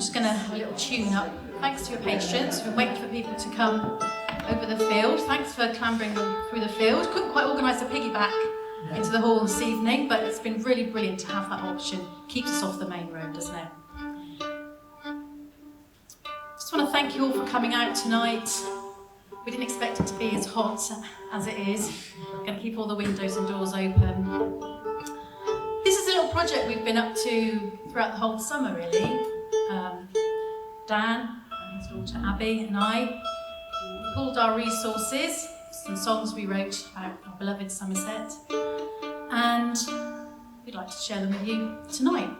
just going to have a little tune up. Thanks to your patience. We've been waiting for people to come over the field. Thanks for clambering through the field. Couldn't quite organise a piggyback into the hall this evening, but it's been really brilliant to have that option. Keeps us off the main road, doesn't it? Just want to thank you all for coming out tonight. We didn't expect it to be as hot as it is. We're going to keep all the windows and doors open. This is a little project we've been up to throughout the whole summer, really. Dan and his daughter Abi and I pulled our resources, some songs we wrote about our beloved Somerset, and we'd like to share them with you tonight.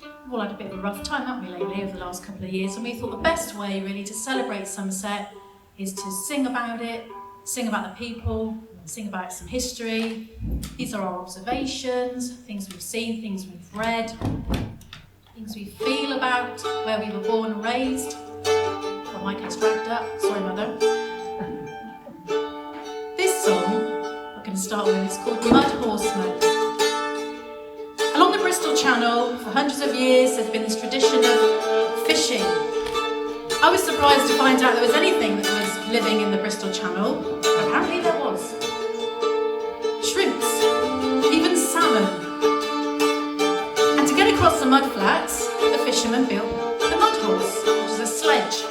We've all had a bit of a rough time, haven't we, lately, over the last couple of years, and we thought the best way, really, to celebrate Somerset is to sing about it, sing about the people, sing about some history. These are our observations, things we've seen, things we've read, things we feel about where we were born and raised. Got my kids dragged up, sorry mother. This song we're going to start with is called Mud Horseman. Along the Bristol Channel for hundreds of years there's been this tradition of fishing. I was surprised to find out there was anything that was living in the Bristol Channel, but apparently there was. Shrimps, even salmon. And to get across the mud flats, the fishermen built the mud horse, which is a sledge.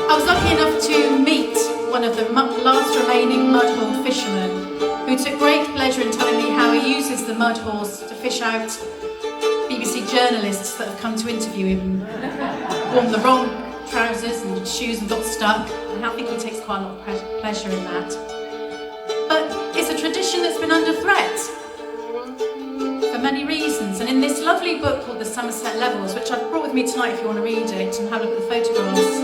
I was lucky enough to meet one of the last remaining mud-hauled fishermen, who took great pleasure in telling me how he uses the mud horse to fish out BBC journalists that have come to interview him, worn the wrong trousers and shoes and got stuck, and I think he takes quite a lot of pleasure in that. But it's a tradition that's been under threat for many reasons, and in this lovely book called The Somerset Levels, which I've brought with me tonight if you want to read it and have a look at the photographs,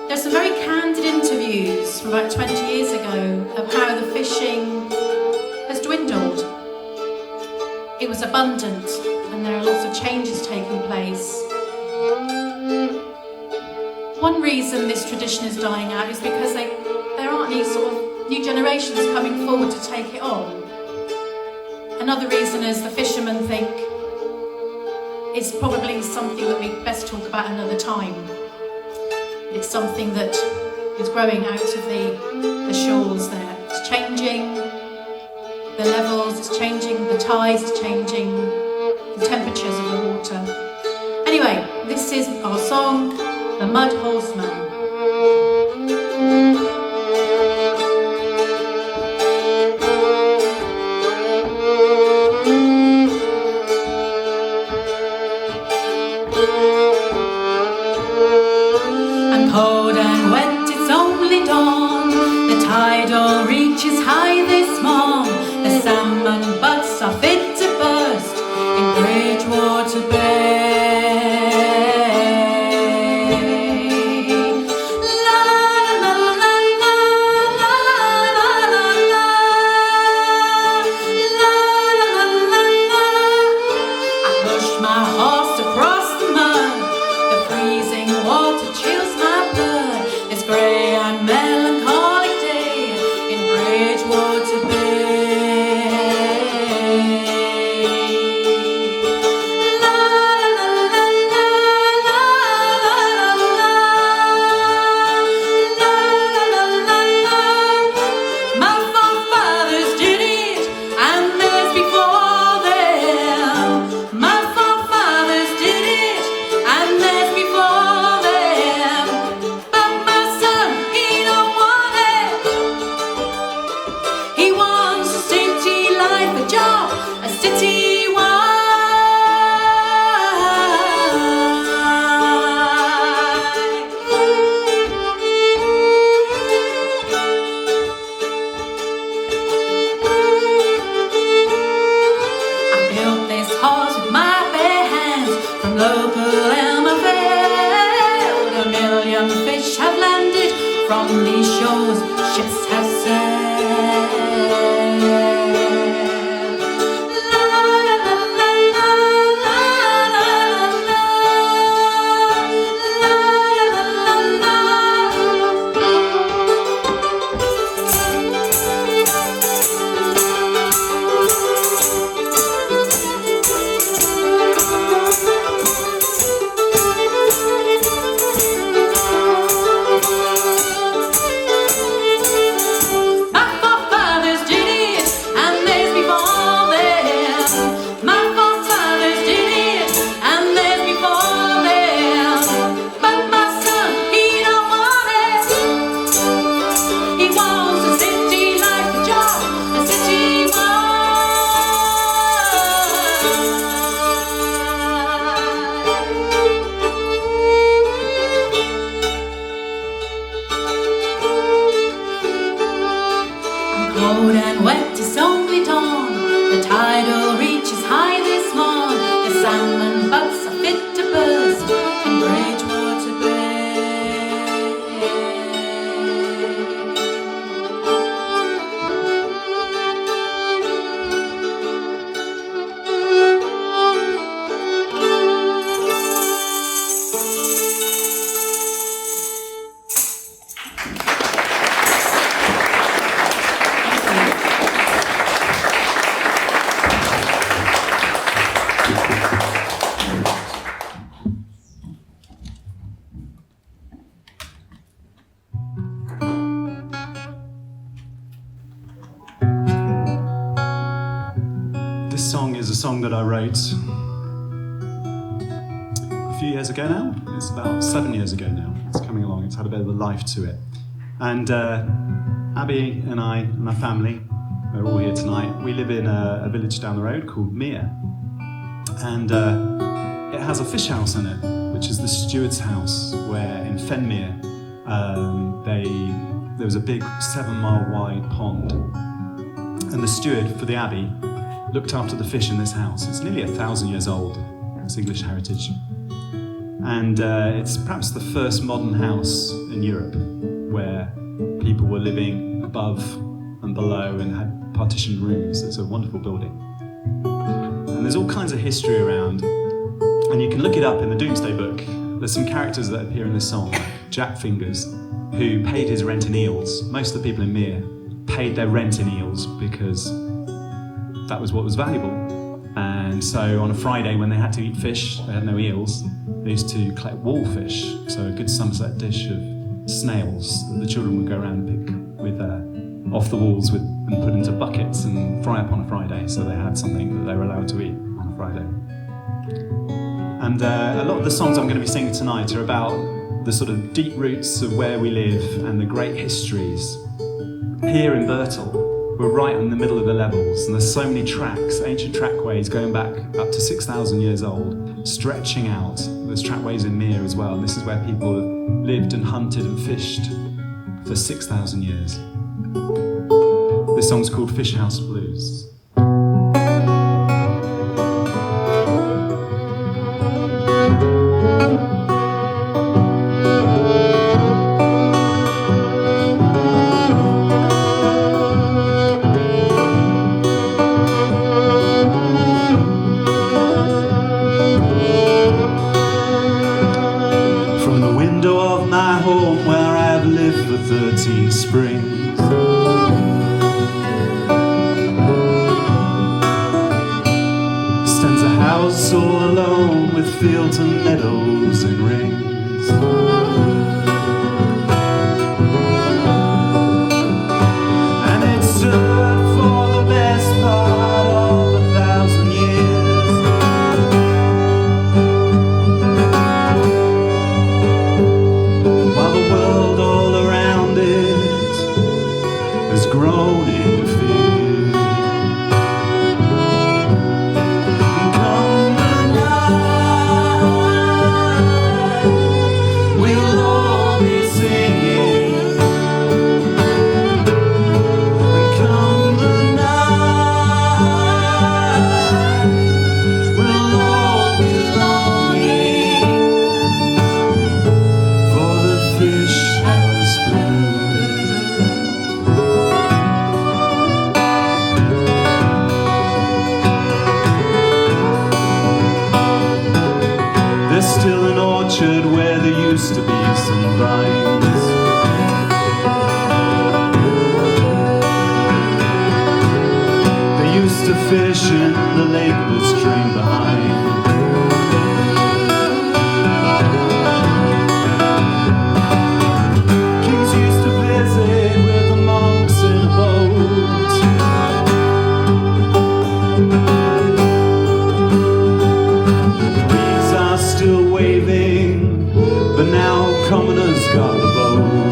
there's some very candid interviews from about 20 years ago of how the fishing has dwindled. It was abundant, and there are lots of changes taking place. One reason this tradition is dying out is because there aren't any sort of new generations coming forward to take it on. Another reason is the fishermen think it's probably something that we best talk about another time. It's something that is growing out of the shores there. It's changing the levels, it's changing the tides, it's changing the temperatures of the water. Anyway, this is our song, The Mud Horseman. Cold and wet, it's only dawn. The tide all reaches high this morn. The salmon butts are fit to burst in Bridgewater Bay. La la la la la la la la la la la la. I push my horse across the mud. The freezing water chills my blood. This grey and melancholic day in Bridgewater Bay. La la la la la la la la la la. My forefathers did it, and there's before them. My forefathers did it, and there's before them. But my son, he don't want it. He wants a city life, a job, a city wife. I built this horse with my bare hands from local Elmervale. A million fish have landed from these shores, ships have sailed. La la la la la la la la la la la. song is a song that I wrote a few years ago now. It's about 7 years ago now. It's coming along. It's had a bit of a life to it. And Abi and I and my family, we're all here tonight. We live in a village down the road called Mere. And it has a fish house in it, which is the steward's house, where in Fenmere there was a big 7-mile wide pond. And the steward for the abbey looked after the fish in this house. It's nearly 1,000 years old. It's English heritage. And it's perhaps the first modern house in Europe where people were living above and below and had partitioned rooms. It's a wonderful building. And there's all kinds of history around. And you can look it up in the Doomsday Book. There's some characters that appear in this song, like Jack Fingers, who paid his rent in eels. Most of the people in Mere paid their rent in eels because that was what was valuable. And so on a Friday when they had to eat fish, they had no eels, they used to collect wallfish, so a good Somerset dish of snails that the children would go around and pick with off the walls and put into buckets and fry up on a Friday, so they had something that they were allowed to eat on a Friday. And a lot of the songs I'm going to be singing tonight are about the sort of deep roots of where we live and the great histories. Here in Burtle, we're right in the middle of the levels, and there's so many tracks, ancient trackways going back up to 6,000 years old, stretching out. There's trackways in Mere as well, and this is where people have lived and hunted and fished for 6,000 years. This song's called Fish House Blues. For 13 springs, stands a house all alone with fields and meadows and rings. And it stood for the best part of 1,000 years. While the world all around it has grown in fear. Come the night, we'll all be singing. And come the night, we'll all be longing for the fish house blue. There's still an orchard where there used to be some vines. They used to fish in the lake that streamed behind. Kings used to visit with the monks in a boat. Bees are still waving, but now commoners got the vote.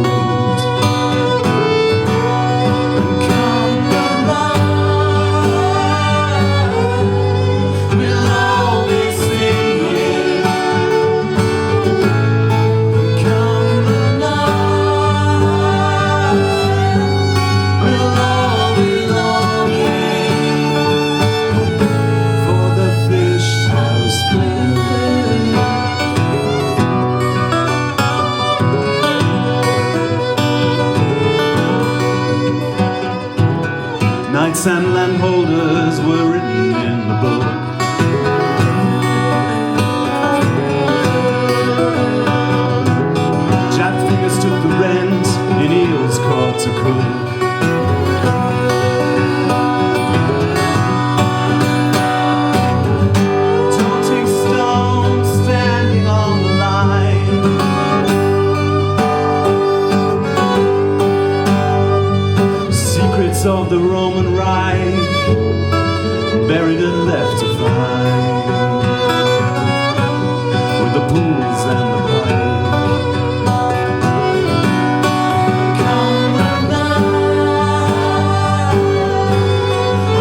And come the night, we'll all be singing. And come the night, we'll all be longing for the fish house blue. Knights and landholders were written in the book. Jack Fingers took the rent in eels caught to cook. Taunting stones standing on the line. Secrets of the Roman Reich left to find, with the pools and the pike. Come the night,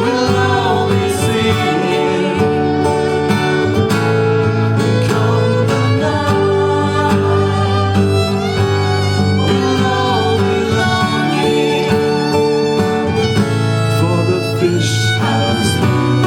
we'll all be singing. Come the night, we'll all be longing for the fish house moon.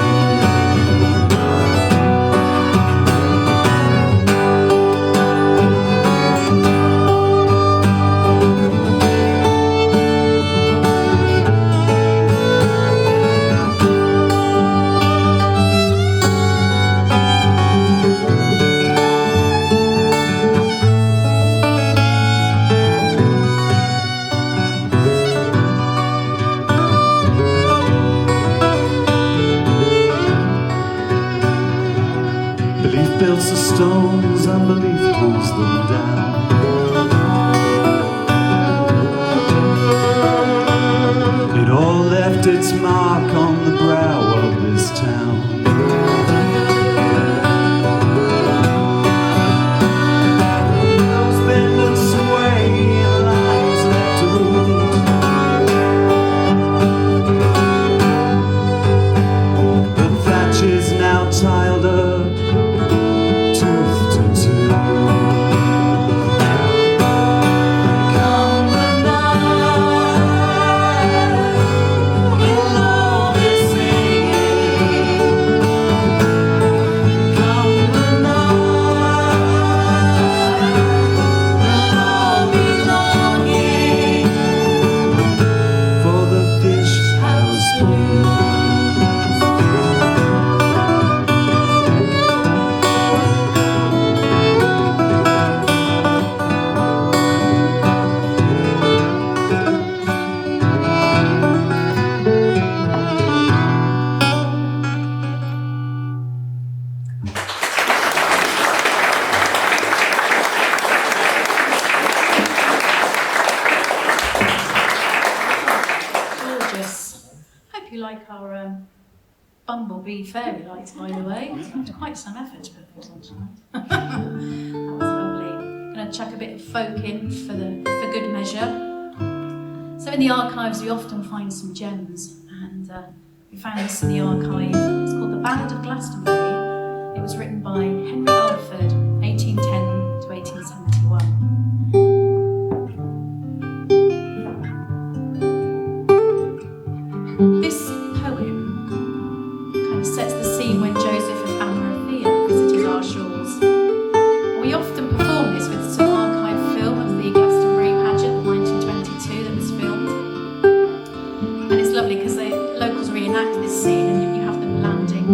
Belief builds the stones, unbelief pulls them down. It all left its mark on the brow of this town. Bend and sway, lines left to read. The thatch is now tiled up, tooth to tooth. Come the night, we'll all be singing. Come the night, we'll all be longing for the fish house blues. Gorgeous. Hope you like our Bumblebee Fairy Lights, by the way. It's quite some effort to put those on tonight. That was lovely. Going to chuck a bit of folk in for good measure. So in the archives we often find some gems, and we found this in the archive. It's called The Ballad of Glastonbury. It was written by Henry Alford, 1810 to 1871. This poem kind of sets the scene when Joseph of Arimathea visited our shores. And we often perform this with some archive film of the Glastonbury pageant of 1922 that was filmed. And it's lovely because the locals reenact this scene, and you have them landing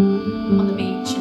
on the beach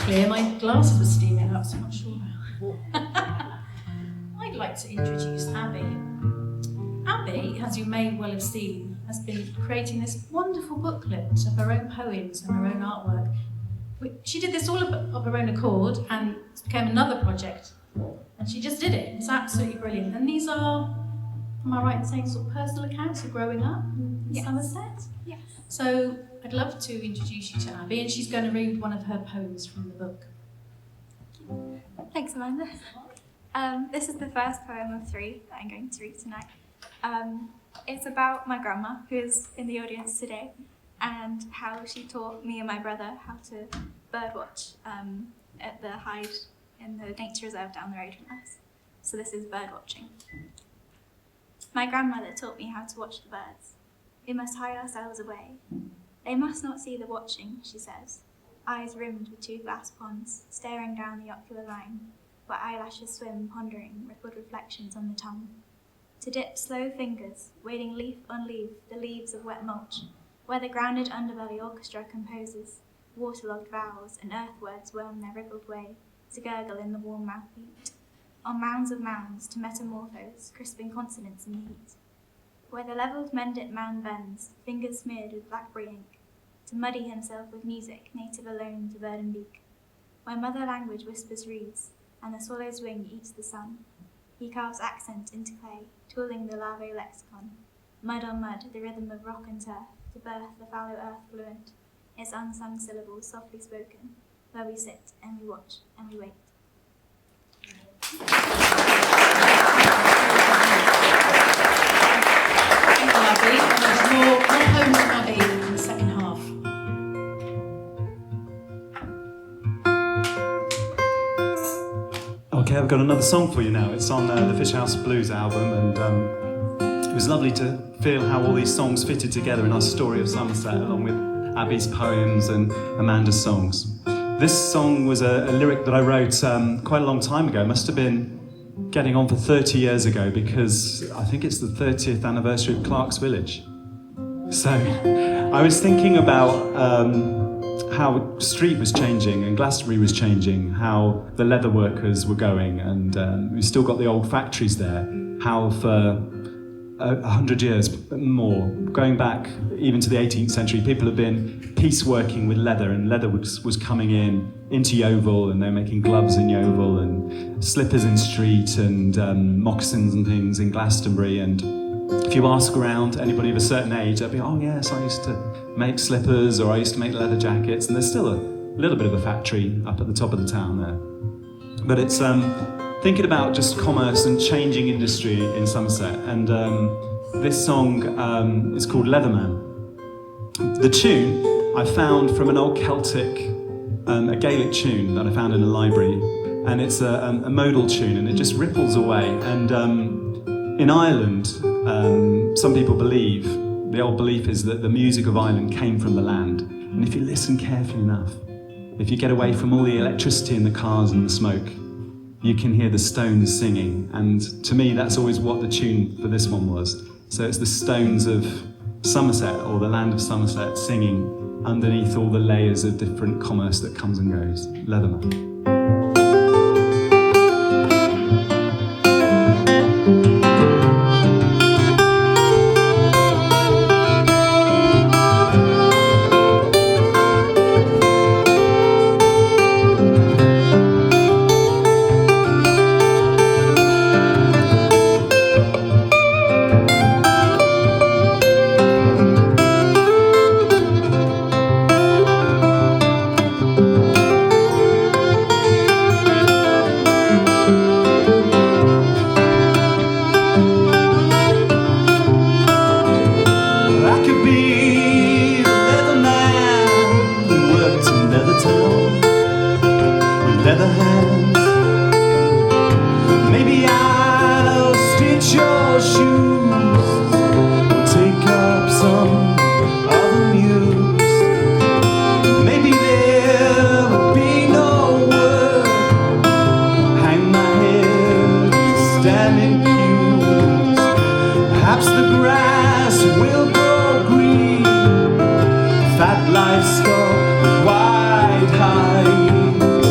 clear. My glasses were steaming up, so I'm not sure. I'd like to introduce Abi. Abi, as you may well have seen, has been creating this wonderful booklet of her own poems and her own artwork. She did this all of her own accord, and it became another project. And she just did it. It's absolutely brilliant. And these are, am I right in saying, sort of personal accounts of growing up in Somerset? Yes. So I'd love to introduce you to Abi, and she's going to read one of her poems from the book. Thanks, Amanda. This is the first poem of 3 that I'm going to read tonight. It's about my grandma, who is in the audience today, and how she taught me and my brother how to birdwatch at the Hyde in the nature reserve down the road from us. So this is bird watching. My grandmother taught me how to watch the birds. We must hide ourselves away. They must not see the watching, she says, eyes rimmed with 2 glass ponds, staring down the ocular line, where eyelashes swim, pondering, rippled reflections on the tongue. To dip slow fingers, wading leaf on leaf, the leaves of wet mulch, where the grounded underbelly orchestra composes, waterlogged vowels and earth words worm their rippled way, to gurgle in the warm mouth beat. On mounds of mounds, to metamorphose, crisping consonants in the heat. Where the levelled mendip mound bends, fingers smeared with blackberry ink, to muddy himself with music native alone to bird and beak. Where mother language whispers reeds, and the swallow's wing eats the sun. He carves accent into clay, tooling the larvae lexicon. Mud on mud, the rhythm of rock and turf, to birth the fallow earth fluent, its unsung syllables softly spoken, where we sit and we watch and we wait. Thank you, Abi. There's more poems from Abi in the second half. Okay, I've got another song for you now. It's on the Fish House Blues album, and it was lovely to feel how all these songs fitted together in our story of Somerset, along with Abi's poems and Amanda's songs. This song was a lyric that I wrote quite a long time ago. It must have been getting on for 30 years ago, because I think it's the 30th anniversary of Clark's Village. So I was thinking about how Street was changing and Glastonbury was changing, how the leather workers were going, and we've still got the old factories there, how for 100 years more, going back even to the 18th century, people have been piece working with leather, and leather was coming into Yeovil, and they're making gloves in Yeovil and slippers in Street and moccasins and things in Glastonbury. And if you ask around anybody of a certain age, they'll be, oh yes, I used to make slippers, or I used to make leather jackets, and there's still a little bit of a factory up at the top of the town there. But it's thinking about just commerce and changing industry in Somerset, and this song is called Leatherman. The tune I found from an old Celtic, a Gaelic tune that I found in a library, and it's a modal tune, and it just ripples away. And in Ireland, some people believe, the old belief is that the music of Ireland came from the land, and if you listen carefully enough, if you get away from all the electricity in the cars and the smoke, you can hear the stones singing, and to me that's always what the tune for this one was. So it's the stones of Somerset, or the land of Somerset, singing underneath all the layers of different commerce that comes and goes. Leatherman. Livestock, wide heights.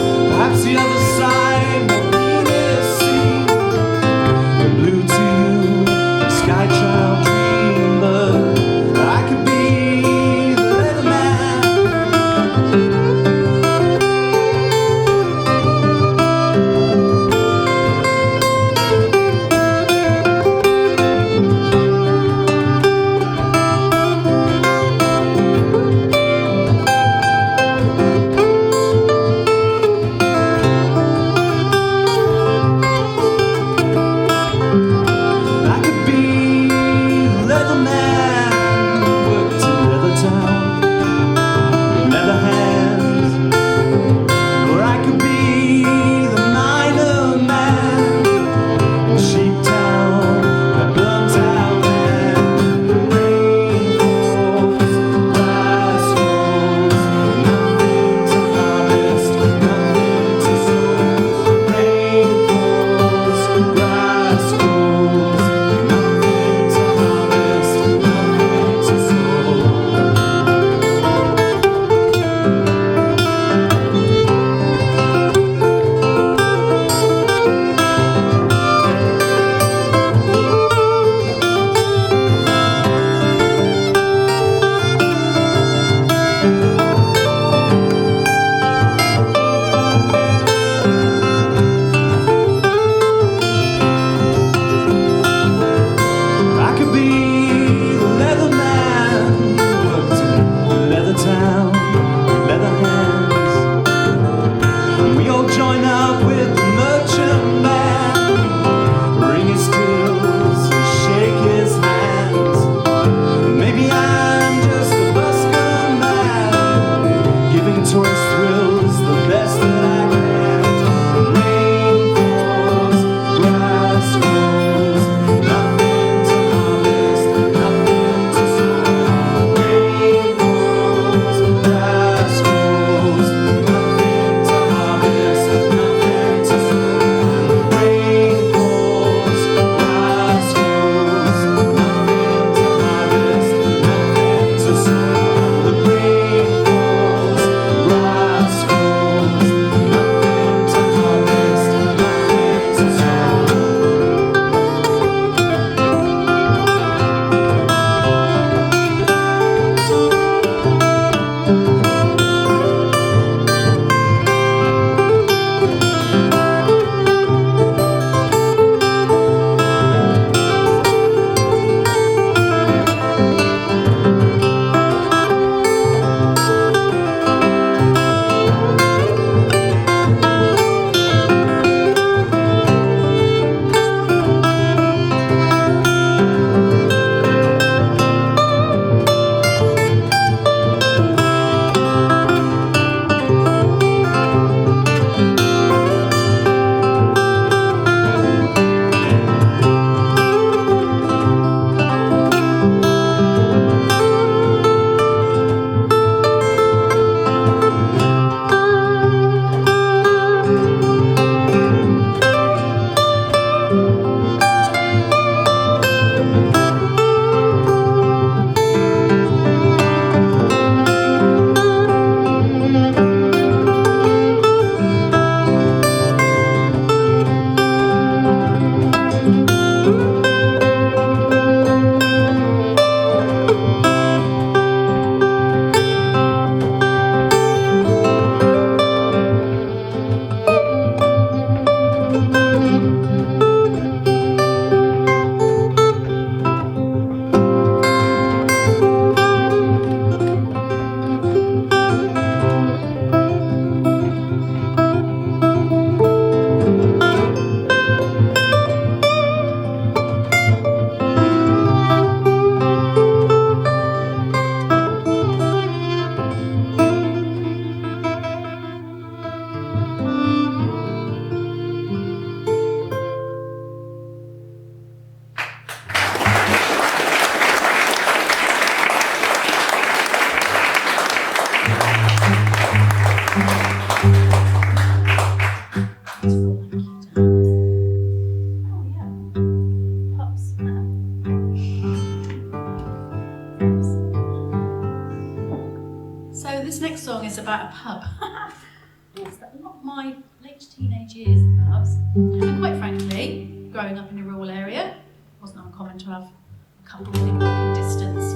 is about a pub. I spent a lot of my late teenage years in pubs. And quite frankly, growing up in a rural area, it wasn't uncommon to have a couple within walking distance.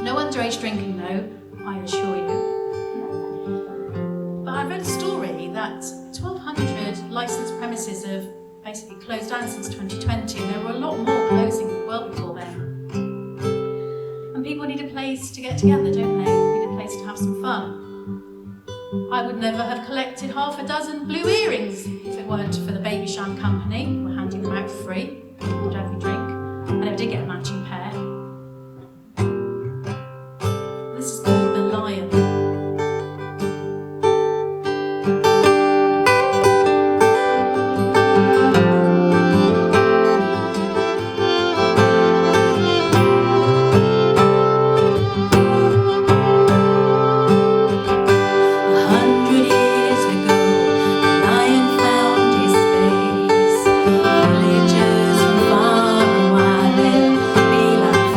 No underage drinking though, I assure you. But I read a story that 1,200 licensed premises have basically closed down since 2020, and there were a lot more closing well before then. And people need a place to get together, don't they? Need a place to have some fun. I would never have collected half a dozen blue earrings if it weren't for the Baby Sham Company, who were handing them out for free with every drink. I never did get a matching pair. This is called The Lion. 100 years ago, the lion found his space. Villagers from far and wide, they'll be like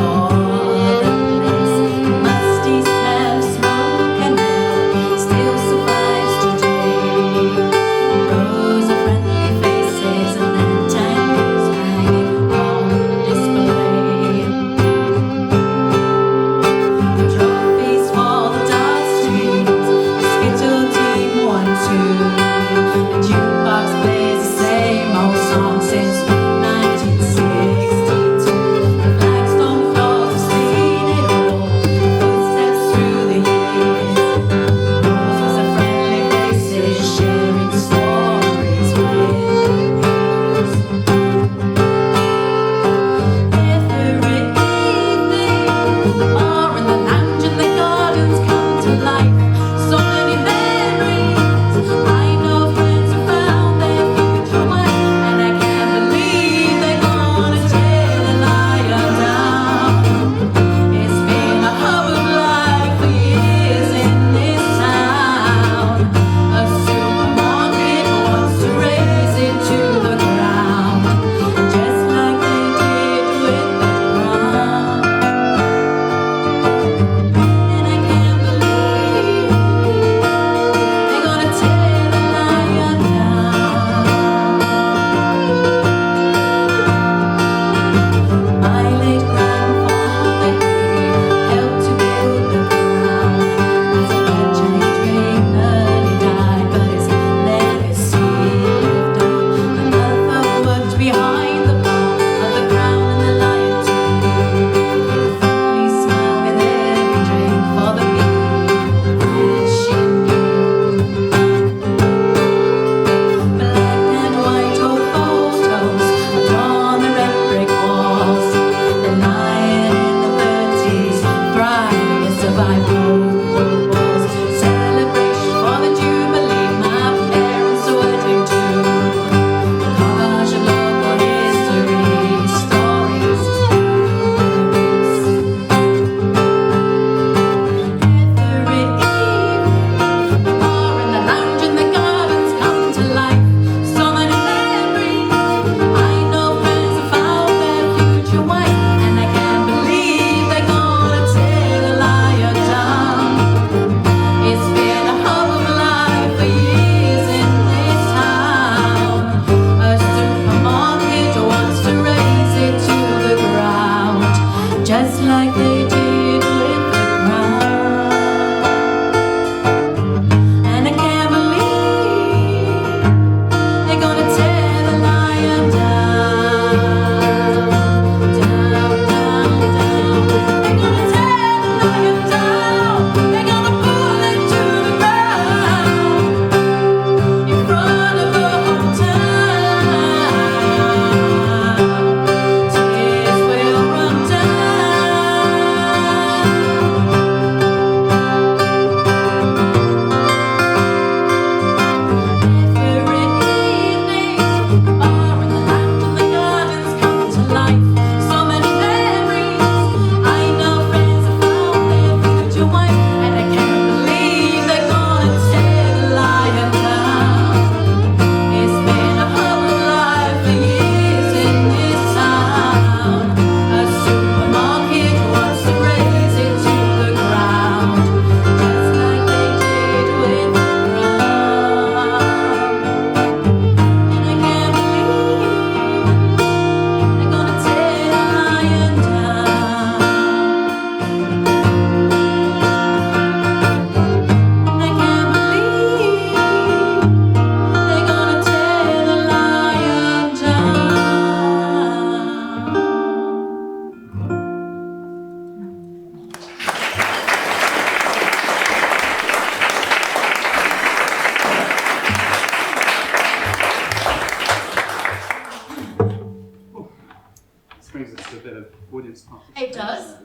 this part. It does.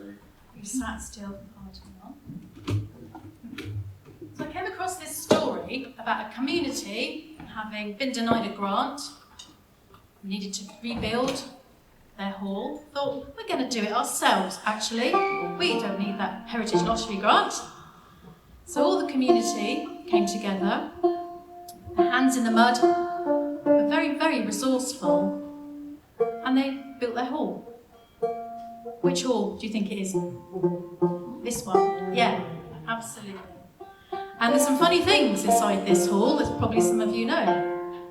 You sat still for far too long. So I came across this story about a community having been denied a grant, needed to rebuild their hall. Thought, we're going to do it ourselves, actually. We don't need that Heritage Lottery grant. So all the community came together, their hands in the mud, but very, very resourceful, and they built their hall. Which hall do you think it is? This one? Yeah, absolutely. And there's some funny things inside this hall that probably some of you know.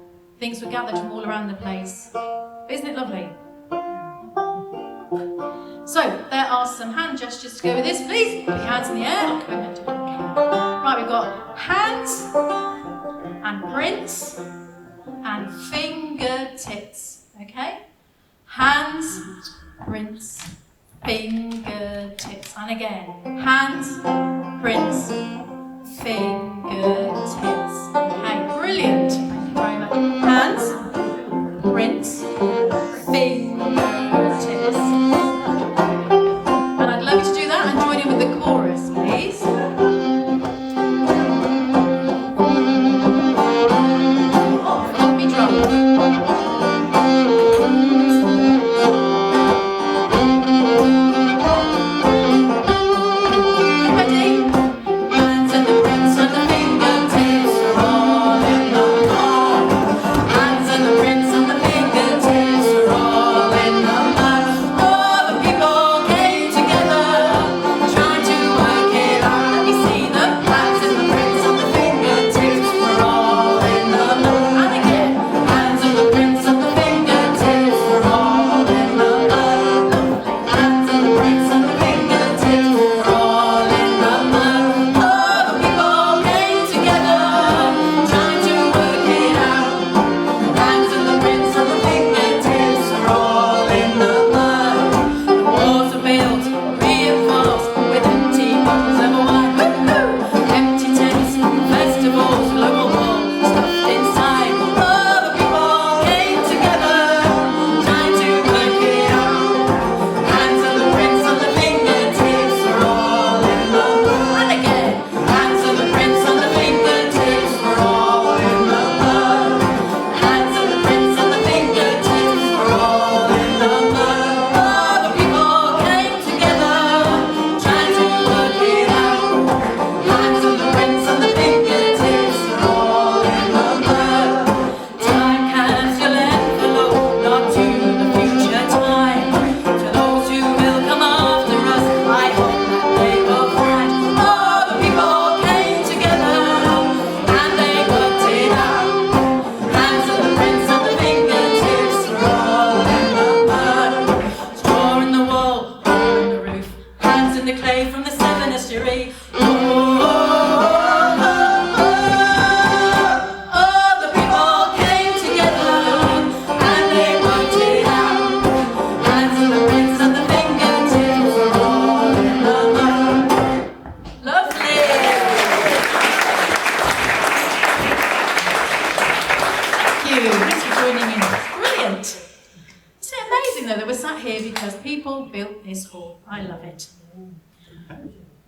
Things were gathered from all around the place. But isn't it lovely? So, there are some hand gestures to go with this. Please put your hands in the air like we're meant to. Right, we've got hands and prints and fingertips. Okay? Hands, prints, fingertips. And again, hands, prints, fingertips. Okay, brilliant. Thank you very much. Hands, prints, fingertips. And I'd love you to do that and join in with the chorus, please. Oh, let me drum.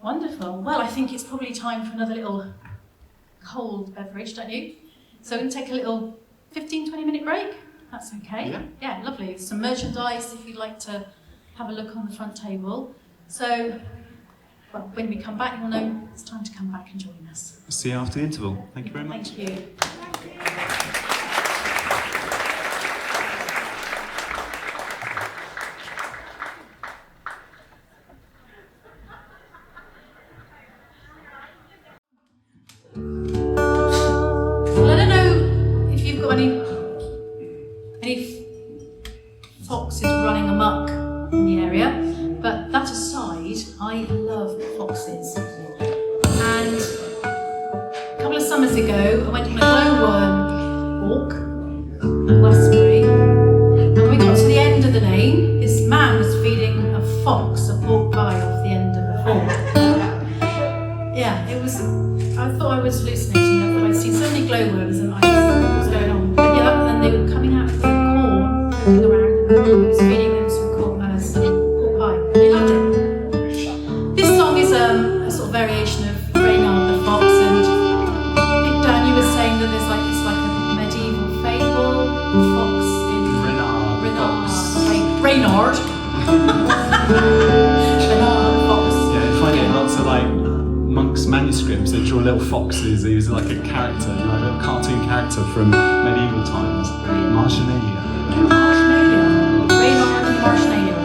Wonderful. Well, I think it's probably time for another little cold beverage, don't you? So we're going to take a little 15-20 minute break. That's okay. Yeah, lovely. There's some merchandise if you'd like to have a look on the front table. So, well, when we come back, you'll know it's time to come back and join us. See you after the interval. Thank you very much. Thank you. Any foxes running amok in the area, but that aside, I love foxes. And a couple of summers ago, I went on a glowworm walk in Westbury, and when we got to the end of the lane, this man was feeding a fox a pork pie off the end of a fork. Yeah, it was. I thought I was hallucinating. I thought I'd seen so many glowworms and I just what was going on. But yeah, and they were coming out of the corn, looking around, and I was feeding them some pork pie. Yeah, you find it in lots of like monks' manuscripts. They draw little foxes. He was like a character, like a little cartoon character from medieval times. Marginalia. Marshmallow. Reynard and Marshmallow.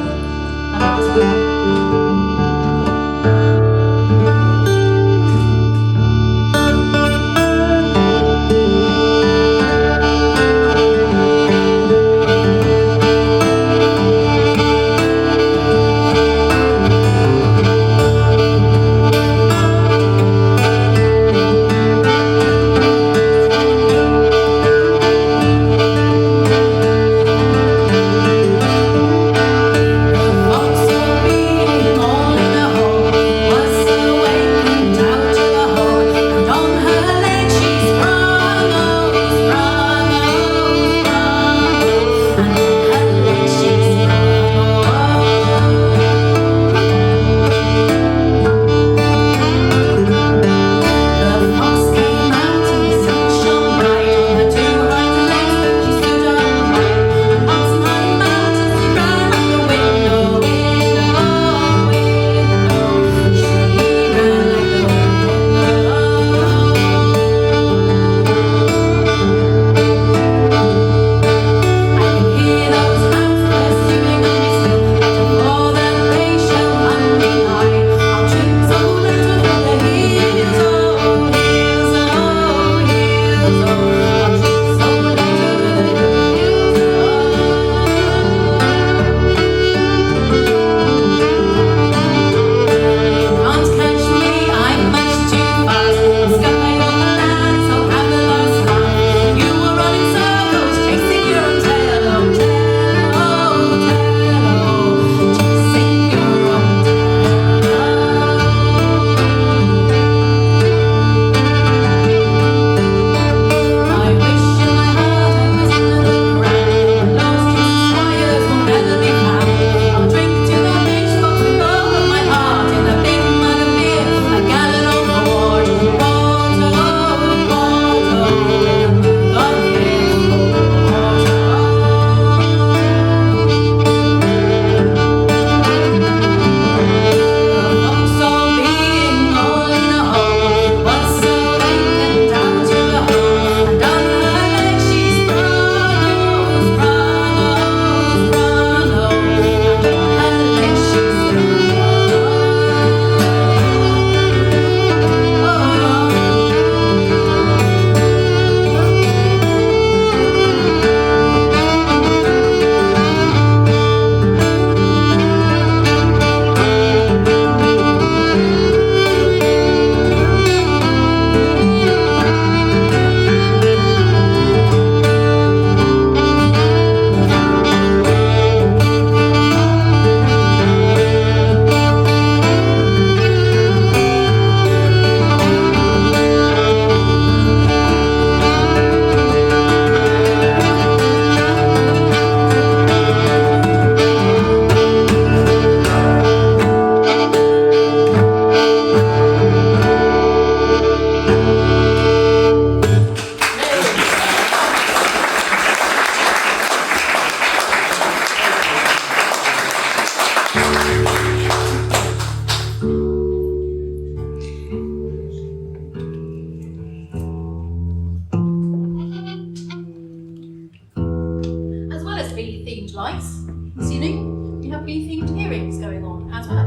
lights, ceiling. We have bee-themed earrings going on as well.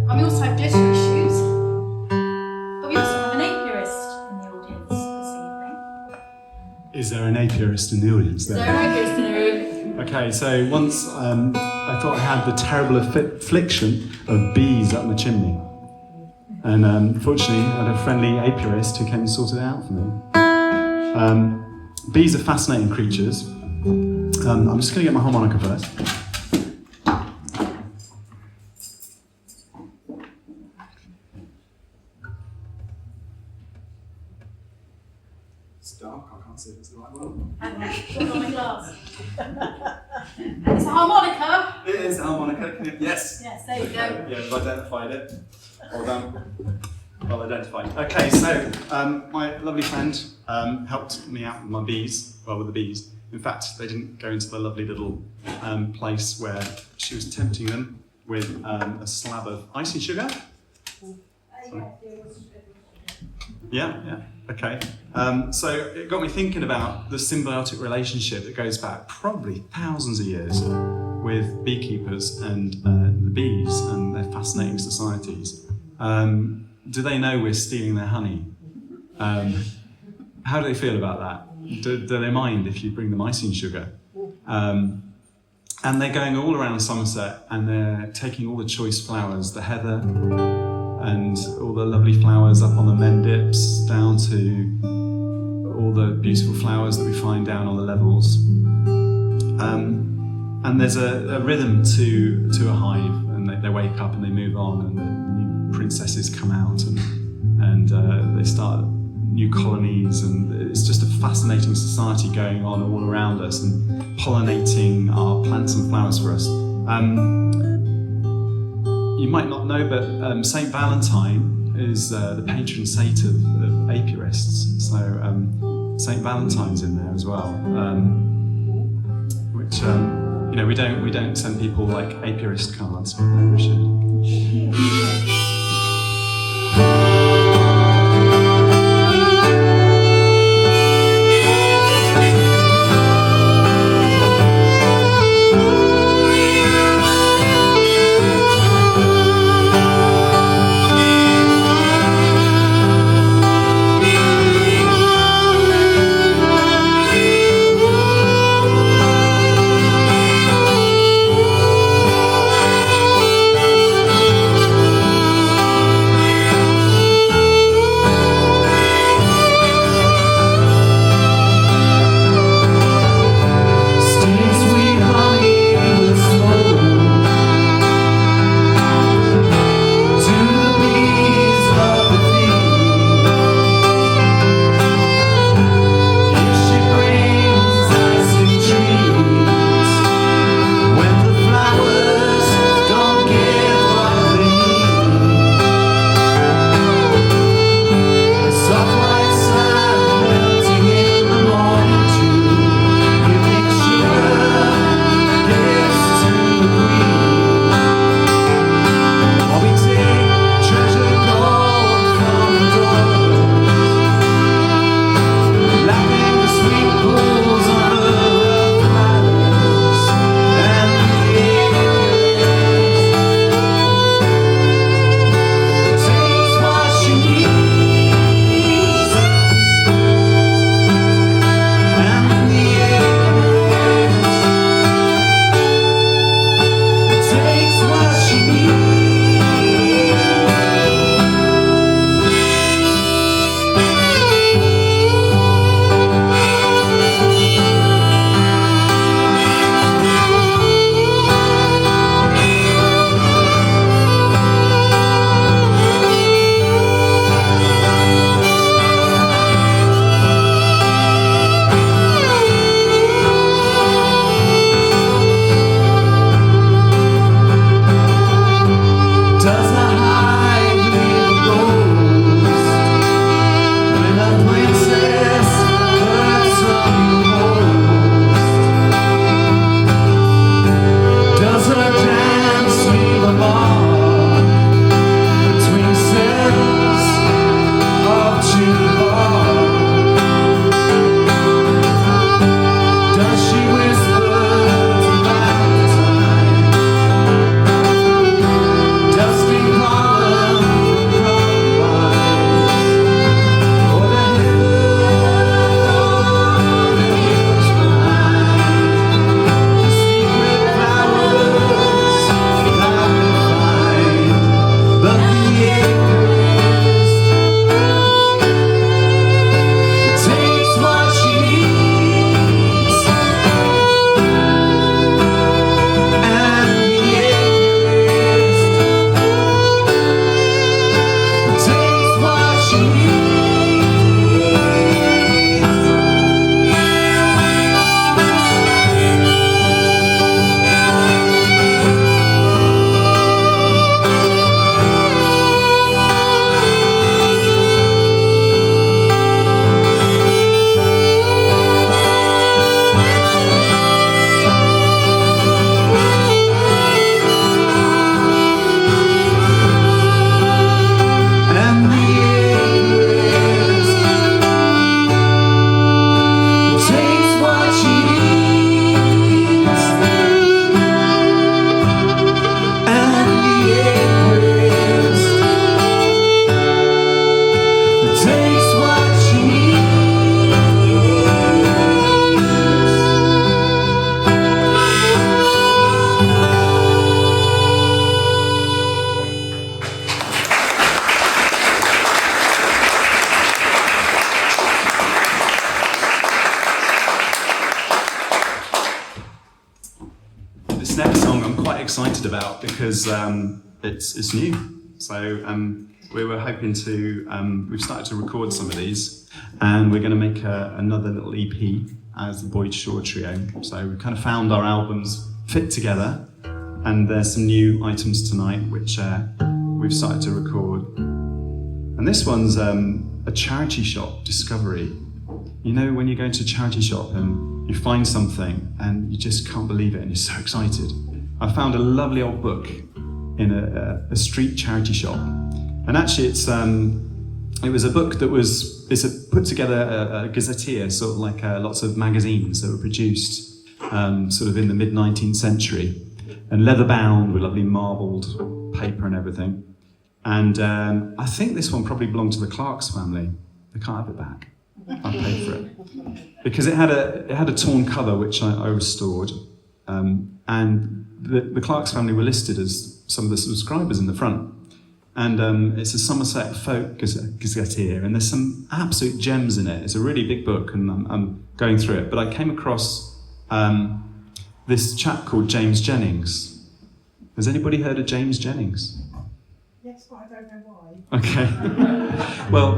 And we also have glittery shoes. But we also have an apiarist in the audience this evening. Is there an apiarist in the audience there? Is there an apiarist in the room? Okay, so once I thought I had the terrible affliction of bees up my chimney. And fortunately, I had a friendly apiarist who came and sorted it out for me. Bees are fascinating creatures. I'm just going to get my harmonica first. It's dark, I can't see if it's the right one. Put on my glass. It's a harmonica. It is a harmonica. Yes. Yes, there you go. Yeah, we've identified it. Well done. Well identified. Okay, so my lovely friend helped me out with my bees, well, with the bees. In fact, they didn't go into the lovely little place where she was tempting them with a slab of icing sugar. Yeah, okay. So it got me thinking about the symbiotic relationship that goes back probably thousands of years with beekeepers and the bees and their fascinating societies. Do they know we're stealing their honey? How do they feel about that? Do they mind if you bring them icing sugar? And they're going all around Somerset and they're taking all the choice flowers, the heather and all the lovely flowers up on the mendips, down to all the beautiful flowers that we find down on the levels. And there's a rhythm to a hive, and they wake up and they move on, and the new princesses come out and they start new colonies, and it's just a fascinating society going on all around us and pollinating our plants and flowers for us. You might not know, but Saint Valentine is the patron saint of apiarists. So Saint Valentine's in there as well, which we don't send people like apiarist cards, but maybe we should. excited about because it's new. So we were hoping to, we've started to record some of these, and we're going to make another little EP as the Boyd Shaw Trio. So we kind of found our albums fit together, and there's some new items tonight which we've started to record. And this one's a charity shop discovery. You know, when you go into a charity shop and you find something and you just can't believe it and you're so excited. I found a lovely old book in a street charity shop. And actually it was a book that put together a gazetteer, sort of like lots of magazines that were produced sort of in the mid-19th century, and leather bound with lovely marbled paper and everything. And I think this one probably belonged to the Clark's family. They can't have it back. I paid for it because it had a torn cover which I restored, and the Clark's family were listed as some of the subscribers in the front. And it's a Somerset folk gazetteer, and there's some absolute gems in it. It's a really big book, and I'm going through it. But I came across this chap called James Jennings. Has anybody heard of James Jennings? Yes, but I don't know why. Okay. Well,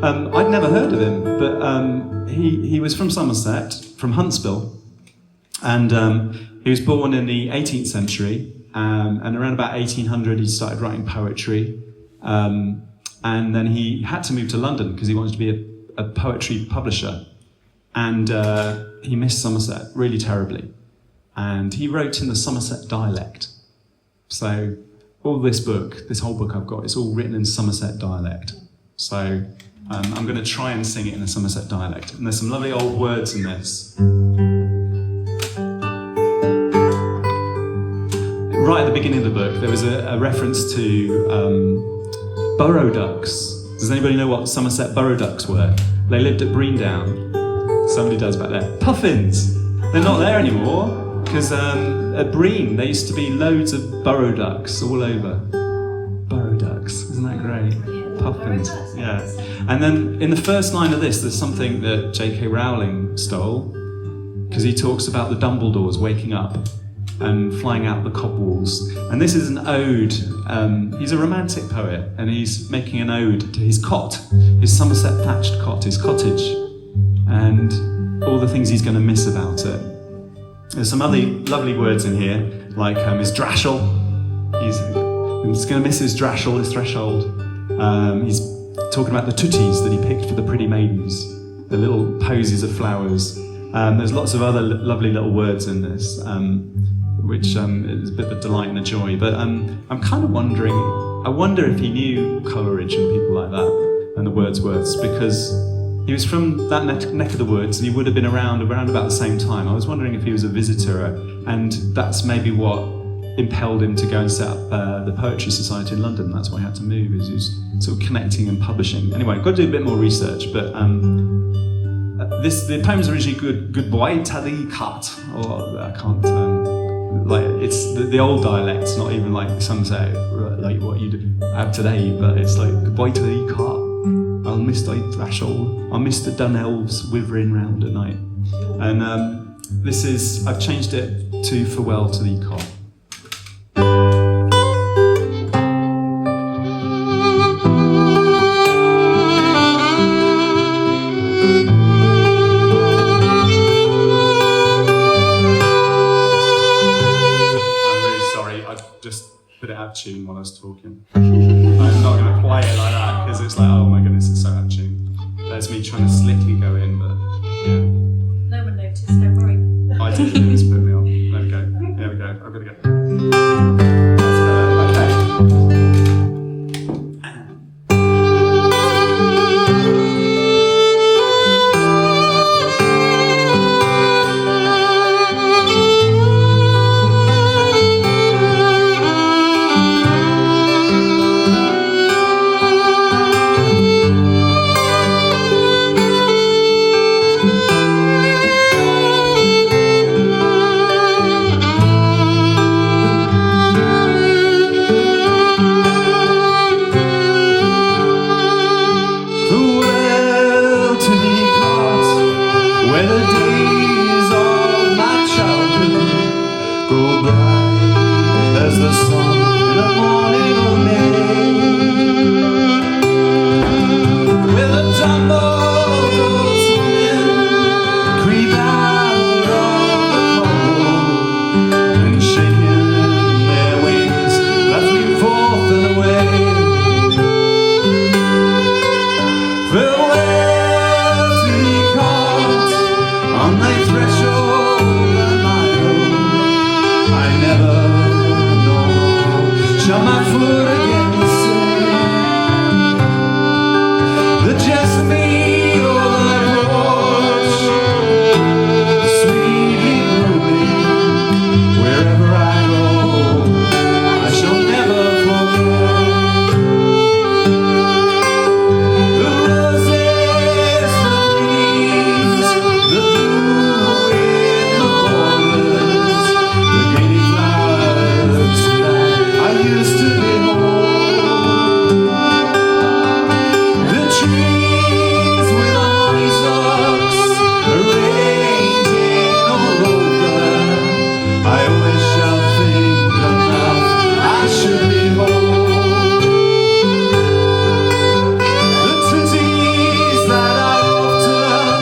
I'd never heard of him, but he was from Somerset, from Huntsville, and he was born in the 18th century, and around about 1800 he started writing poetry, and then he had to move to London because he wanted to be a poetry publisher, and he missed Somerset really terribly, and he wrote in the Somerset dialect. So all this whole book I've got, it's all written in Somerset dialect. So I'm going to try and sing it in a Somerset dialect. And there's some lovely old words in this. Right at the beginning of the book, there was a reference to burrow ducks. Does anybody know what Somerset burrow ducks were? They lived at Breendown. Somebody does back there. Puffins! They're not there anymore. Because at Breen, there used to be loads of burrow ducks all over. Burrow ducks, isn't that great? Puffins, yeah. And then in the first line of this, there's something that J.K. Rowling stole, because he talks about the Dumbledores waking up and flying out the cobwebs. And this is an ode. He's a romantic poet, and he's making an ode to his cot, his Somerset thatched cot, his cottage, and all the things he's going to miss about it. There's some other lovely words in here, like his drashel. He's going to miss his drashel, his threshold. He's talking about the tooties that he picked for the pretty maidens, the little posies of flowers. There's lots of other lovely little words in this, which is a bit of a delight and a joy. But I'm kind of wondering, I wonder if he knew Coleridge and people like that, and the Wordsworths, because he was from that neck of the woods, and he would have been around about the same time. I was wondering if he was a visitor, and that's maybe what impelled him to go and set up the Poetry Society in London. That's why he had to move, is he was sort of connecting and publishing. Anyway, I've got to do a bit more research, but the poem's originally good boy, taddy cut, or I can't, like, it's the old dialect's not even like some say, like what you have today, but it's like, good boy, taddy cut. I'll miss thy threshold, I'll miss the dun elves withering round at night. And I've changed it to farewell to thee cot. I'm really sorry, I just put it out of tune while I was talking. I'm not going to play it like that, because it's like, oh my goodness, it's so out of tune. There's me trying to slickly go in, but yeah. No one noticed, don't worry. I did, it's put me off. There we go. There we go. I've got to go. as the sun in a morning of May. With a tumble goes humming, creep out of the cold, and shaking their wings, left me forth and away. Farewell to the cart on thy threshold and my own. I never know, shall my foot again say, the jessamine or thy porch, sweetly blooming, wherever I go, I shall never forget. The roses, the leaves, the blue in the borders, the gaining flowers that I used to behold. The trees with the honeysucks arranging all over, I always shall think enough I should behold. The titties that I often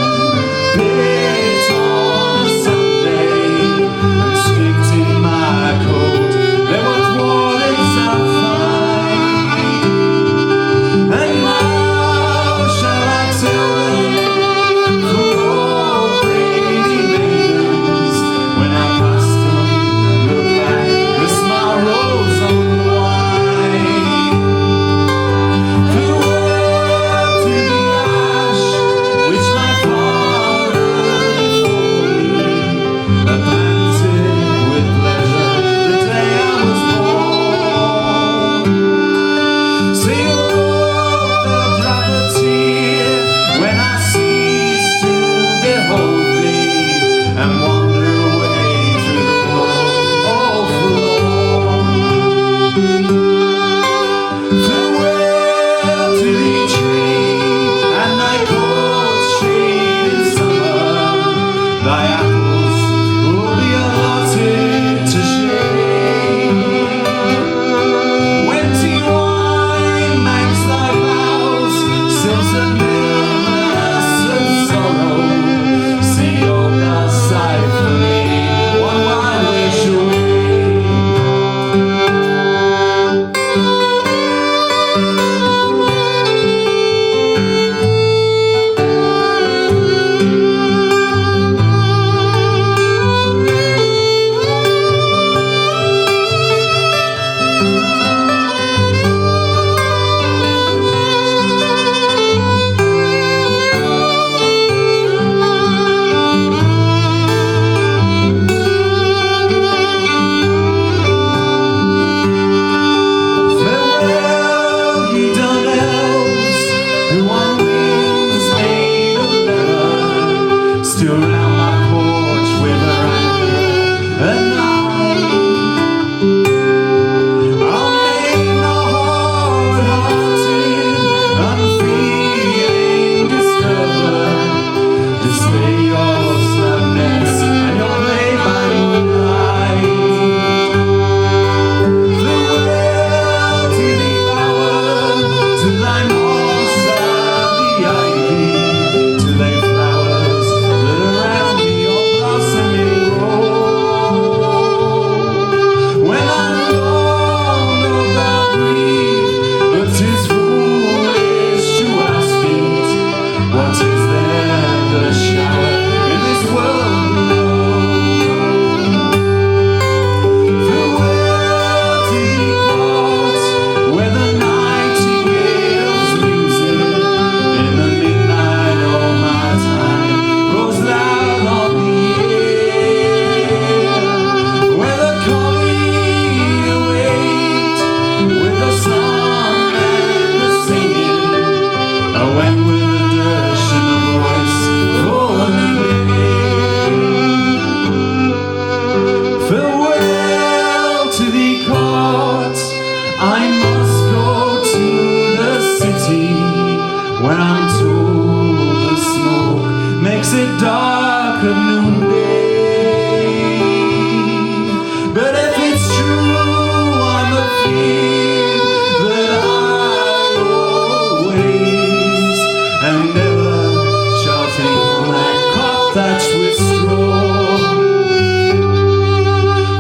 picked on a Sunday and sticked in my coat, they were thwarted as fine. And now shall I tell them, for all pretty maidens, when I pass them and look back, the smile rolls on the wine. Farewell to the ash which my father before me had planted with pleasure the day I was born. Say, oh, the drop of tear when I cease to behold thee and wander away through the world all forlorn. Farewell to the tree and thy cold shade in summer, thy apples will be allotted to shade. When tea wine makes thy vows, sense of illness and sorrow, see your last sight for me, one I wish away. Farewell, ye dumb elves, who on wings made of leather still round my porch with veranda at night. I'll make no hard-hearted, unfeeling disturber display your sadness and your play by moonlight. Farewell to the bower, to thy moss and the ivy, to thy flowers that around me your blossoming grow. When I'm gone, oh thou grieve, but 'tis foolish to ask it. What is there but a shower in this world below? Farewell to the court where the nightingale's music in the midnight of my time grows loud on the air, where the collie await with the song and the singing, when with the dirge and the voice for a living. Farewell to the court, I must go to the city, where I'm told the smoke makes it dark at noonday. But if it's true thatched with straw.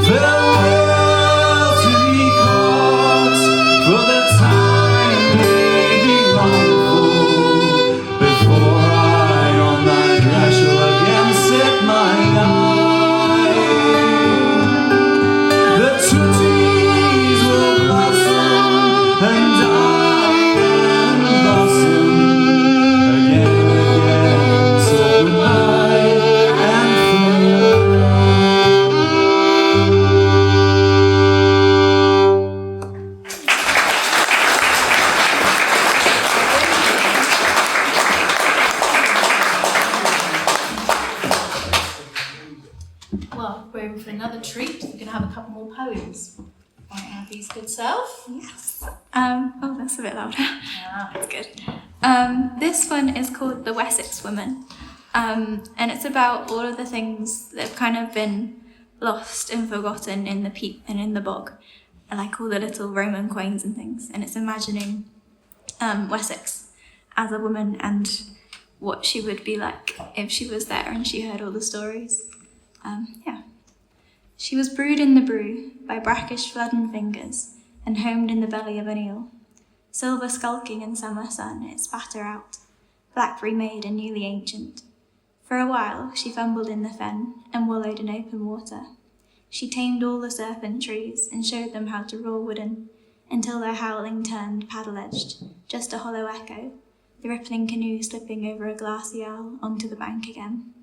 Farewell to ye courts, for the time may be wrongful, before I on thy thresh shall again set mine eye. The tooties will blossom and die and blossom again and again, so goodbye and Well, we're in for another treat. We're going to have a couple more poems. Right, Abby's good self. Yes. Oh, that's a bit louder. Ah. That's good. This one is called The Wessex Woman. And it's about all of the things that have kind of been lost and forgotten in the peat and in the bog, like all the little Roman coins and things. And it's imagining Wessex as a woman and what she would be like if she was there and she heard all the stories. Yeah. She was brewed in the brew by brackish flooding fingers and homed in the belly of an eel. Silver skulking in summer sun, it spat her out, blackberry made and newly ancient. For a while she fumbled in the fen and wallowed in open water. She tamed all the serpent trees and showed them how to roar wooden, until their howling turned paddle-edged, just a hollow echo, the rippling canoe slipping over a glassy owl onto the bank again.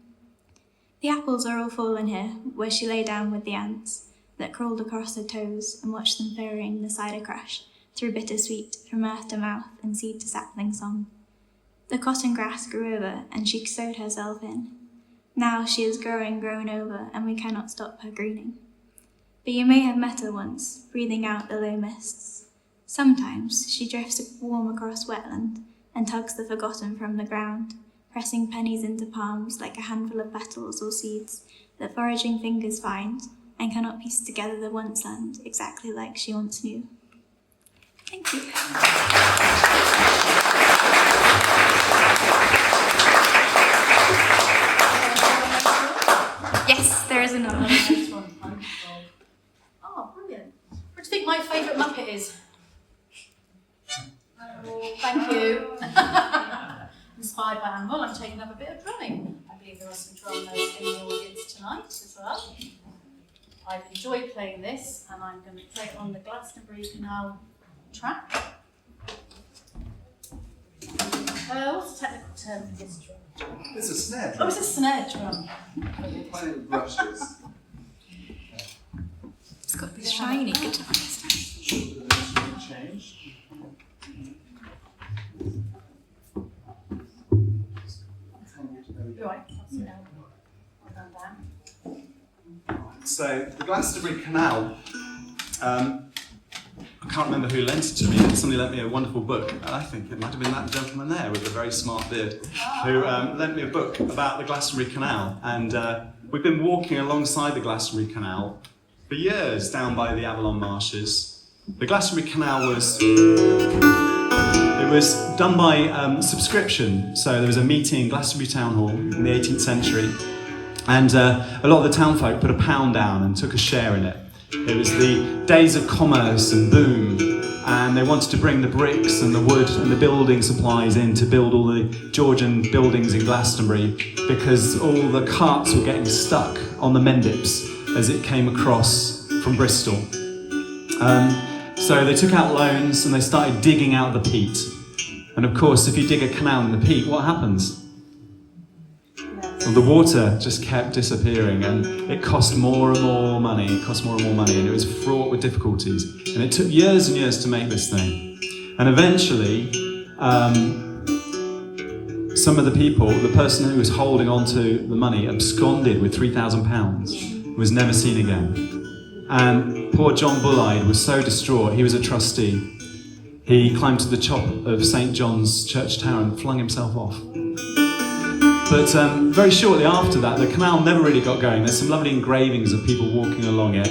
The apples are all fallen here, where she lay down with the ants that crawled across her toes and watched them ferrying the cider crash through bittersweet from earth to mouth and seed to sapling song. The cotton grass grew over and she sowed herself in. Now she is grown over, and we cannot stop her greening. But you may have met her once, breathing out the low mists. Sometimes she drifts warm across wetland and tugs the forgotten from the ground, pressing pennies into palms like a handful of petals or seeds that foraging fingers find and cannot piece together the once land exactly like she once knew. Thank you. Yes, there is another one. Oh, brilliant. What do you think my favourite Muppet is? Oh, thank you. Inspired by Anvil, I'm taking up a bit of drumming. I believe there are some drummers in the audience tonight as well. I've enjoyed playing this, and I'm going to play it on the Glastonbury Canal track. What's the technical term for this drum? It's a snare Oh, drum. it's a snare drum. Playing with brushes. It's got this shiny guitar. Change. You're right. That's no. I'll go down. So the Glastonbury Canal, I can't remember who lent it to me. Somebody lent me a wonderful book. I think it might have been that gentleman there with the very smart beard, who lent me a book about the Glastonbury Canal. And we've been walking alongside the Glastonbury Canal for years down by the Avalon marshes. The Glastonbury Canal was done by subscription. So there was a meeting in Glastonbury Town Hall in the 18th century, and a lot of the town folk put £1 down and took a share in it. It was the days of commerce and boom, and they wanted to bring the bricks and the wood and the building supplies in to build all the Georgian buildings in Glastonbury, because all the carts were getting stuck on the Mendips as it came across from Bristol. So they took out loans and they started digging out the peat. And of course, if you dig a canal in the peat, what happens? Well, the water just kept disappearing, and it cost more and more money. And it was fraught with difficulties. And it took years and years to make this thing. And eventually, some of the people, the person who was holding on to the money, absconded with £3,000, was never seen again. And poor John Bullide was so distraught. He was a trustee. He climbed to the top of St. John's Church Tower and flung himself off. But very shortly after that, the canal never really got going. There's some lovely engravings of people walking along it,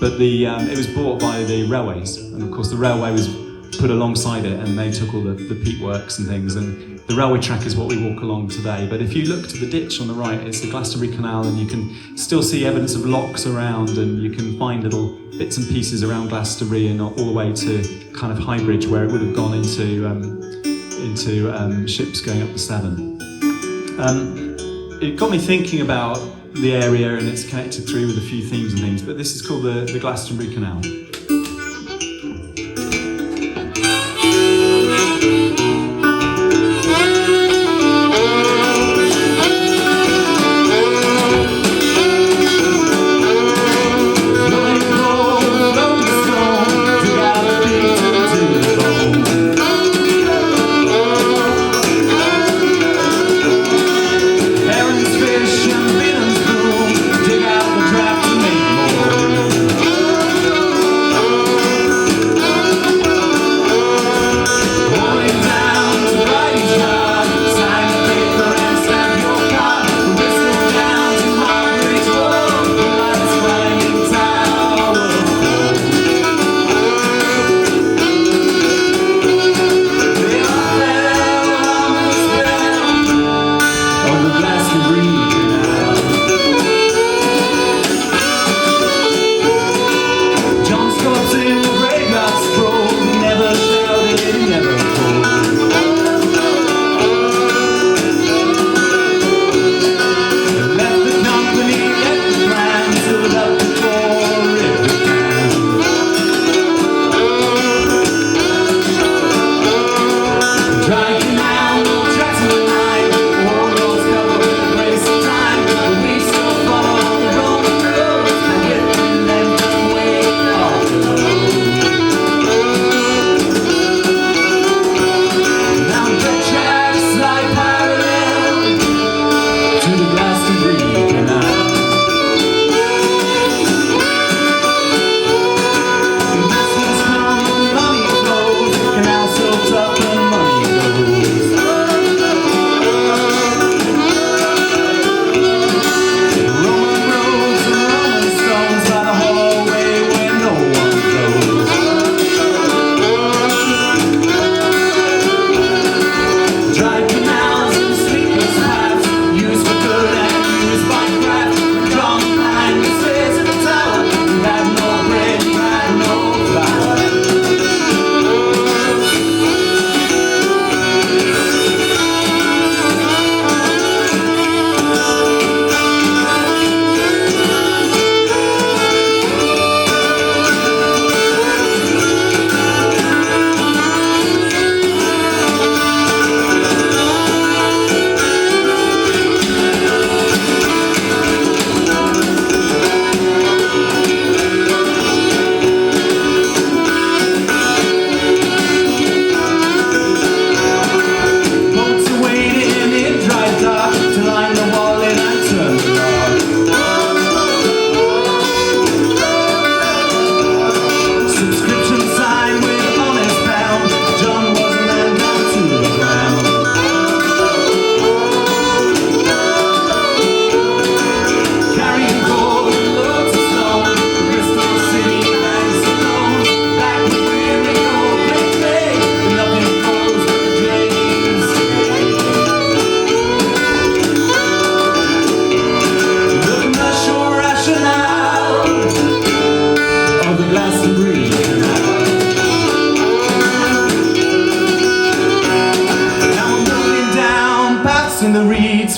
but it was bought by the railways. And of course the railway was put alongside it, and they took all the peat works and things, and The railway track is what we walk along today, but if you look to the ditch on the right, it's the Glastonbury Canal, and you can still see evidence of locks around, and you can find little bits and pieces around Glastonbury and all the way to kind of Highbridge, where it would have gone into ships going up the Severn. It got me thinking about the area, and it's connected through with a few themes and things, but this is called the Glastonbury Canal.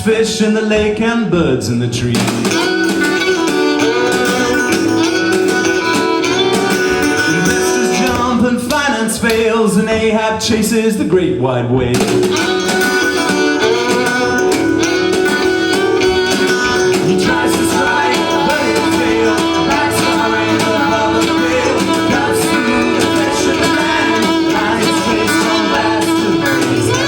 Fish in the lake and birds in the trees. Investors jump and finance fails, and Ahab chases the great wide whale. He tries to strike, but he'll fail. Backstabbing above the rail, cuts through the fish in the land, and his face on Glastonbury's land.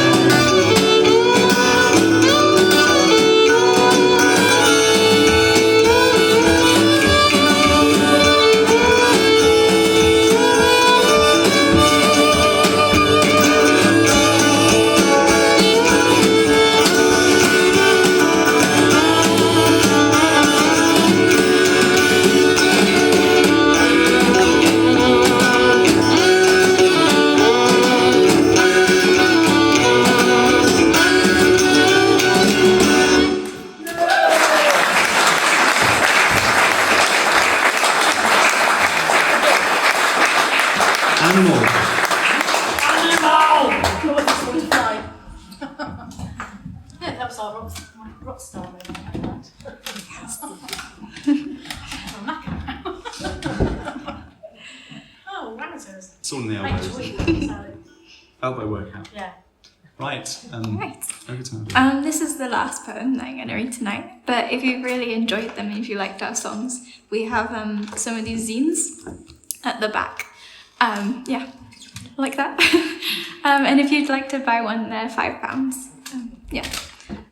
Animal. Yeah, that was our rock star moment. Oh, ranitors. It's all in the Make elbows. sweet. Elbow workout. Yeah. Right. Right. Over to Abi. This is the last poem that I'm going to read tonight. But if you really enjoyed them and if you liked our songs, we have some of these zines at the back. Yeah, like that. And if you'd like to buy one, they're £5. Yeah.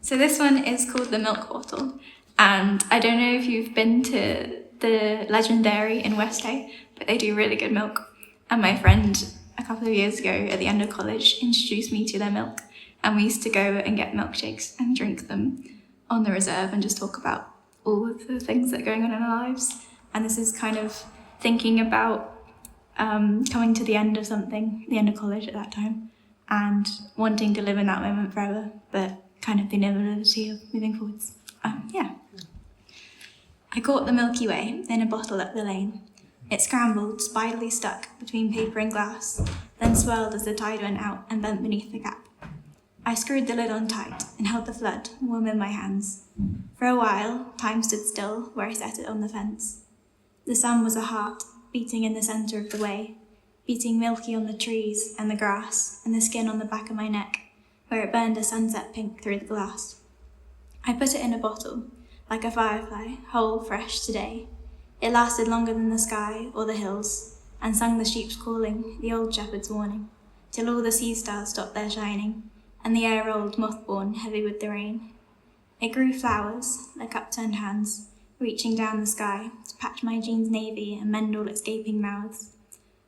So this one is called The Milk Bottle. And I don't know if you've been to the Legendary in West Hay, but they do really good milk. And my friend, a couple of years ago at the end of college, introduced me to their milk. And we used to go and get milkshakes and drink them on the reserve and just talk about all of the things that are going on in our lives. And this is kind of thinking about coming to the end of something, the end of college at that time, and wanting to live in that moment forever, but kind of the inevitability of moving forwards. Yeah. I caught the Milky Way in a bottle up the lane. It scrambled, spidily stuck between paper and glass, then swirled as the tide went out and bent beneath the gap. I screwed the lid on tight and held the flood warm in my hands. For a while, time stood still where I set it on the fence. The sun was a heart, beating in the centre of the way, beating milky on the trees and the grass and the skin on the back of my neck, where it burned a sunset pink through the glass. I put it in a bottle, like a firefly, whole, fresh today. It lasted longer than the sky or the hills, and sung the sheep's calling, the old shepherd's warning, till all the sea stars stopped their shining, and the air rolled moth-born, heavy with the rain. It grew flowers, like upturned hands, reaching down the sky to patch my jeans navy and mend all its gaping mouths.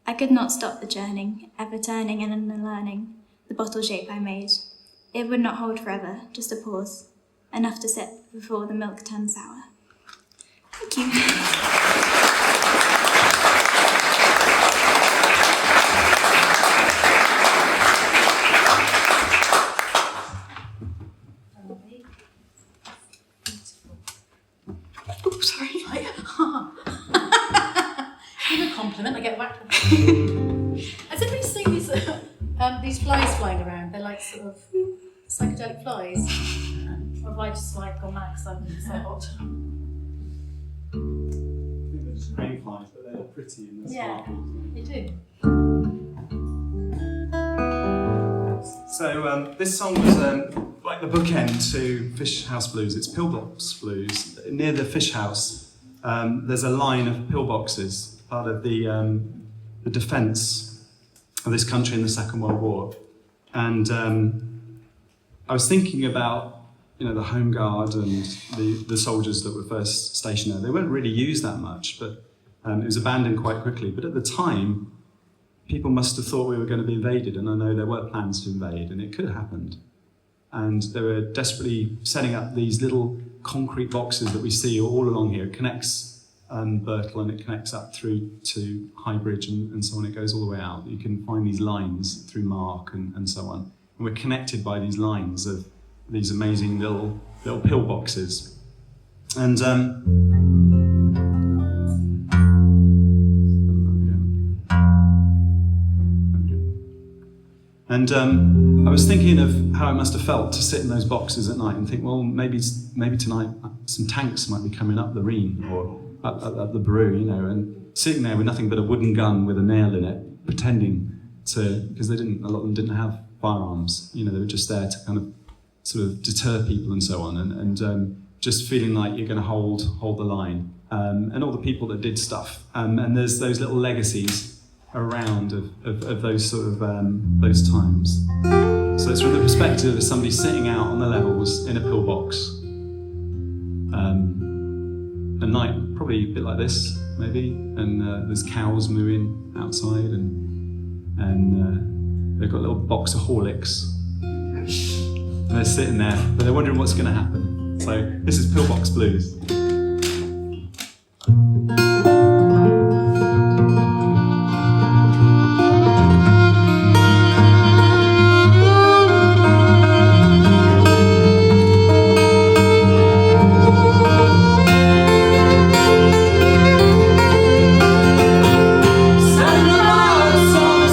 I could not stop the churning, ever turning and unlearning, the bottle shape I made. It would not hold forever, just a pause, enough to sip before the milk turned sour. Thank you. Oh, sorry. Give a compliment, I get whacked. Has anybody seen these flies flying around? They're like sort of psychedelic flies. Or have I just like gone mad because I'm so hot? I think they're just crane flies, but they're pretty in the Yeah, sparkles. they do. So this song was like the bookend to Fish House Blues. It's pillbox blues. Near the fish house, there's a line of pillboxes, part of the defence of this country in the Second World War. And I was thinking about the Home Guard and the soldiers that were first stationed there. They weren't really used that much, but it was abandoned quite quickly. But at the time, people must have thought we were going to be invaded, and I know there were plans to invade, and it could have happened. And they were desperately setting up these little concrete boxes that we see all along here. It connects Burtle and it connects up through to High Bridge and so on. It goes all the way out. You can find these lines through Mark and so on. And we're connected by these lines of these amazing little pillboxes. And I was thinking of how it must have felt to sit in those boxes at night and think, well, maybe tonight some tanks might be coming up the Reen or up the Bru, and sitting there with nothing but a wooden gun with a nail in it, pretending to, because a lot of them didn't have firearms. They were just there to kind of sort of deter people and so on, and just feeling like you're going to hold the line, and all the people that did stuff, and there's those little legacies around of those sort of those times. So it's from the perspective of somebody sitting out on the levels in a pillbox, a night probably a bit like this maybe, and there's cows mooing outside, and they've got a little box of Horlicks, and they're sitting there, but they're wondering what's going to happen. So this is Pillbox Blues. Sunrise on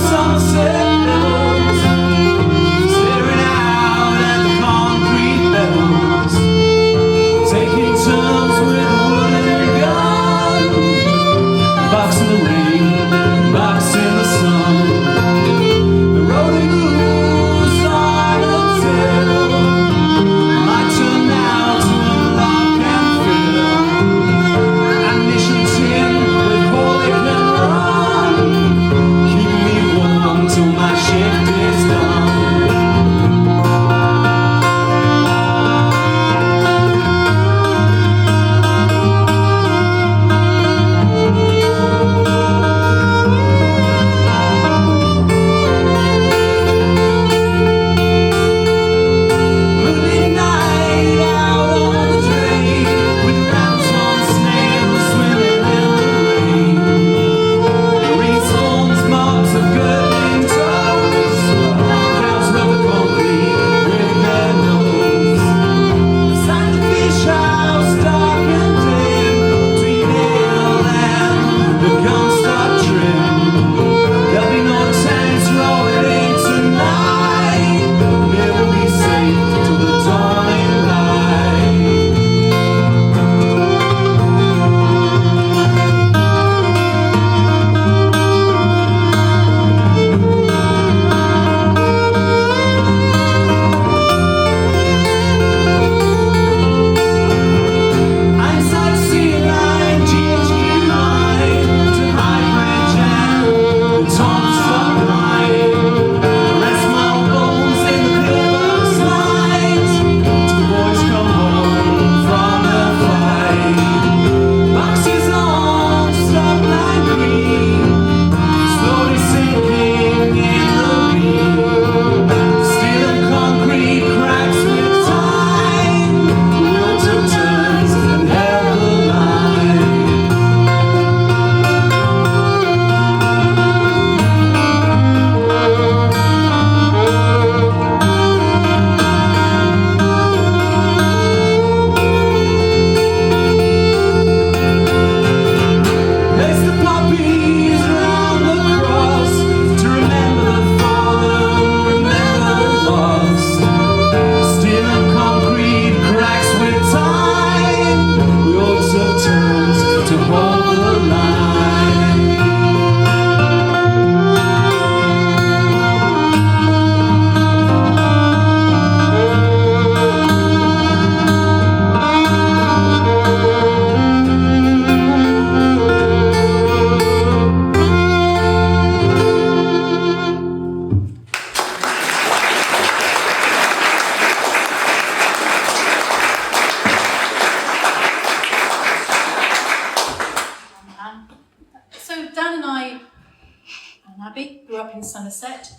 in Somerset,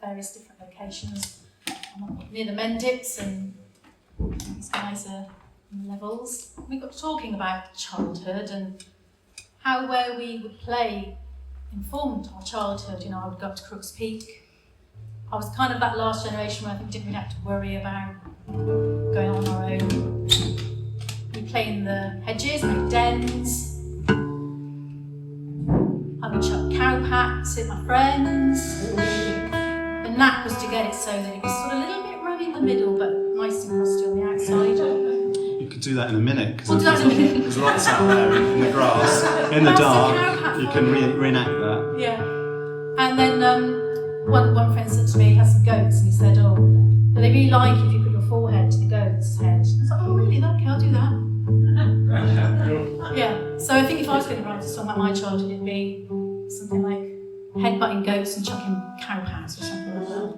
various different locations. I'm up near the Mendips, and these guys are in levels. We got talking about childhood and how where we would play informed our childhood. You know, I would go up to Crooks Peak. I was kind of that last generation where I think we didn't really have to worry about going on our own. We play in the hedges, make dens. I would chuck cow pats at my friends. The knack was to get it so that it was sort of a little bit ruddy in the middle, but nice and crusty on the outside. You could do that in a minute, because We'll do that in a minute. there's lots out there in the grass, in the That's a cow dark. pat You for can me. reenact that. Yeah. And then one friend said to me, he has some goats, and he said, oh, but they really like if you put your forehead to the goat's head. I was like, oh really? Okay, I'll do that. Yeah. So I think if I was going to write a song about my childhood, it'd be something like headbutting goats and chucking cow pats or something like that.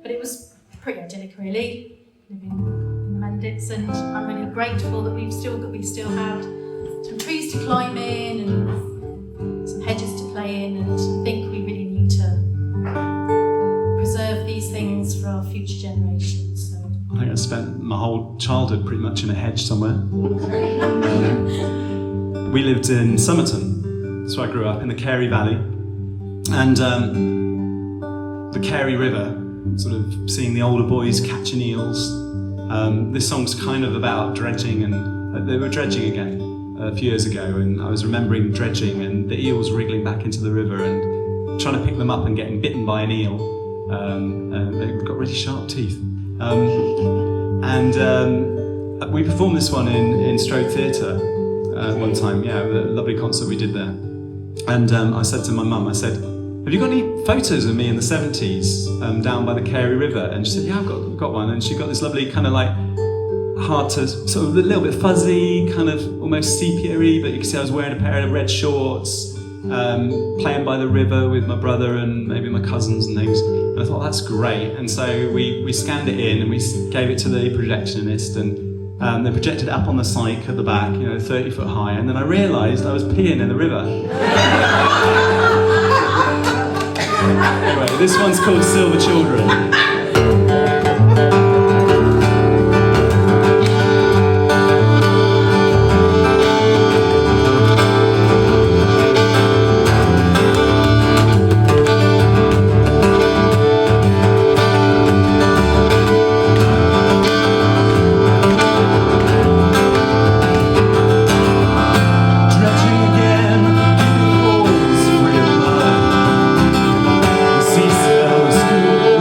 But it was pretty idyllic, really, living in the Mendips, and I'm really grateful that we still have some trees to climb in and some hedges to play in, and I think we really need to preserve these things for our future generations. So. I think I spent my whole childhood pretty much in a hedge somewhere. We lived in Somerton, that's where I grew up, in the Carey Valley. And the Carey River, sort of seeing the older boys catching eels. This song's kind of about dredging, and they were dredging again a few years ago, and I was remembering dredging and the eels wriggling back into the river and trying to pick them up and getting bitten by an eel. They've got really sharp teeth. We performed this one in Strode Theatre one time, yeah, a lovely concert we did there. And I said to my mum, I said, have you got any photos of me in the 70s down by the Carey River? And she said, yeah, I've got one. And she got this lovely kind of like hard to, sort of a little bit fuzzy, kind of almost sepia-y, but you can see I was wearing a pair of red shorts, playing by the river with my brother and maybe my cousins and things. And I thought, that's great. And so we scanned it in and we gave it to the projectionist, and they projected it up on the cyc at the back, 30 foot high. And then I realised I was peeing in the river. Anyway, this one's called Silver Children. Seashells, school,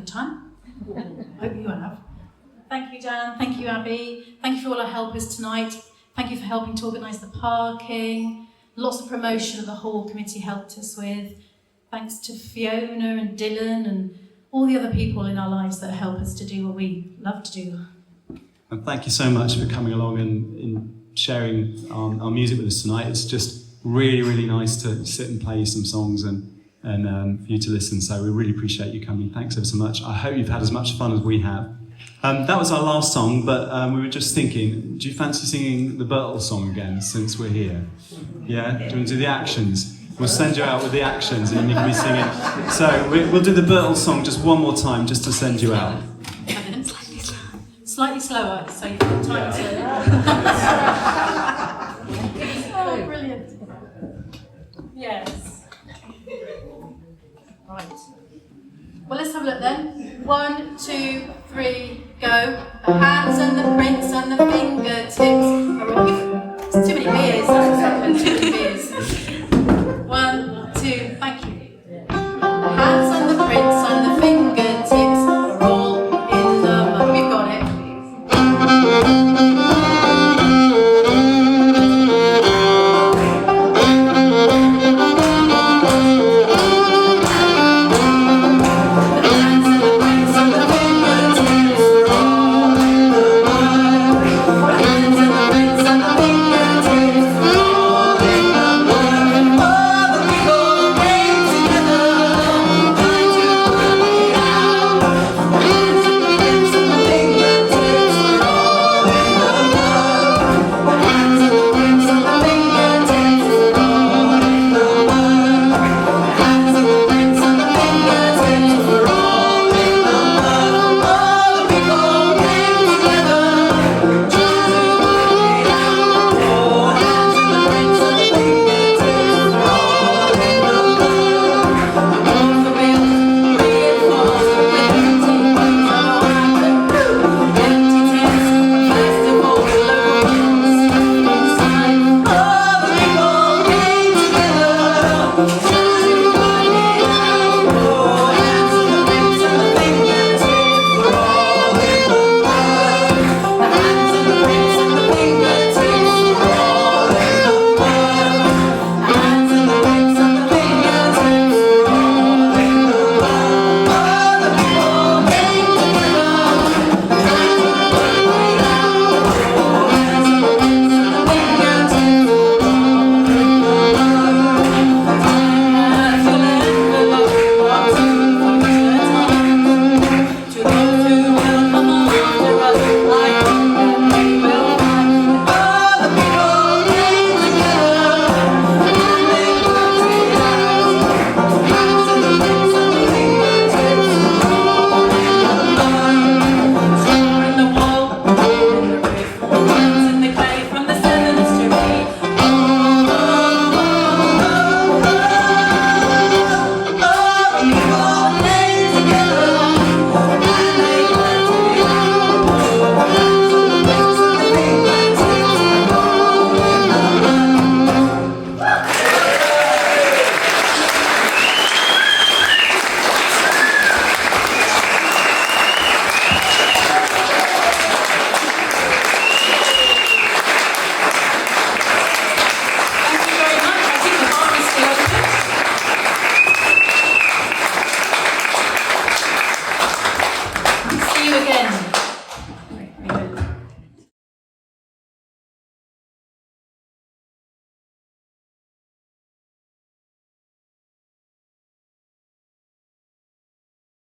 good time. Hope you have. Thank you, Dan. Thank you, Abi. Thank you for all our helpers tonight. Thank you for helping to organise the parking. Lots of promotion the hall committee helped us with. Thanks to Fiona and Dylan and all the other people in our lives that help us to do what we love to do. And thank you so much for coming along and sharing our music with us tonight. It's just really, really nice to sit and play some songs and for you to listen. So we really appreciate you coming. Thanks ever so much. I hope you've had as much fun as we have. That was our last song, but we were just thinking, do you fancy singing the Burtle song again since we're here? Yeah? Do you want to do the actions? We'll send you out with the actions and you can be singing. So we'll do the Burtle song just one more time just to send you out. Slightly slower, so you've got time to... Oh, brilliant. Yes. Right. Well, let's have a look then. 1, 2, 3, go. The hands and the prints and the fingertips are all... It's too many beers, that's what's happened. Too many beers.